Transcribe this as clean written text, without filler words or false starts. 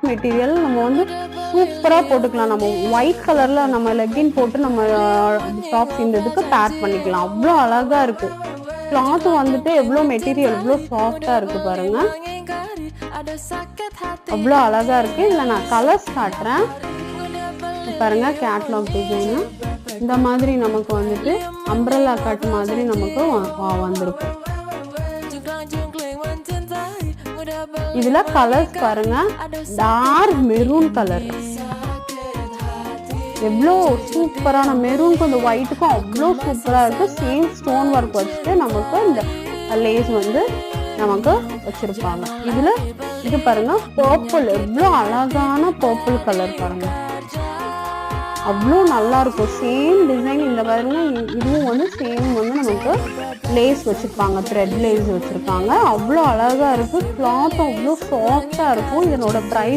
Material நம்ம வந்து சூப்பராக போட்டுக்கலாம். நம்ம ஒயிட் கலரில் நம்ம லெக்கின் போட்டு நம்ம டாப்ஸ் இந்த இதுக்கு பேர் பண்ணிக்கலாம். அவ்வளோ அழகாக இருக்குது. கிளாத் வந்துட்டு எவ்வளோ மெட்டீரியல் எவ்வளோ சாஃப்டாக இருக்குது பாருங்கள். அவ்வளோ அழகாக இருக்குது. இதில் நான் கலர்ஸ் காட்டுறேன் பாருங்கள். கேட்லாக் டிசைனு இந்த மாதிரி நமக்கு வந்துட்டு அம்ப்ரெல்லா கட் மாதிரி நமக்கு வந்திருக்கும். இதுல கலர்ஸ் பாருங்க. டார்க் மெரூன் கலர் எவ்வளோ சூப்பரான மெரூனுக்கும் இந்த ஒயிட்டுக்கும் அவ்வளோ சூப்பராக இருக்குது. சேம் ஸ்டோன் ஒர்க் வச்சுட்டு நமக்கு இந்த லேஸ் வந்து நமக்கு வச்சுருப்பாங்க. இதில் இது பாருங்கள் பர்பிள் எவ்வளோ அழகான பர்பிள் கலர் பாருங்கள். அவ்வளோ நல்லாயிருக்கும். சேம் டிசைன் இந்த பாருங்க. இதுவும் வந்து சேம் வந்து நமக்கு லேஸ் வச்சுருப்பாங்க. த்ரெட் லேஸ் வச்சுருக்காங்க. அவ்வளோ அழகாக இருக்குது. கிளாத்தும் அவ்வளோ சாஃப்டாக இருக்கும். இதனோட ப்ரைஸ்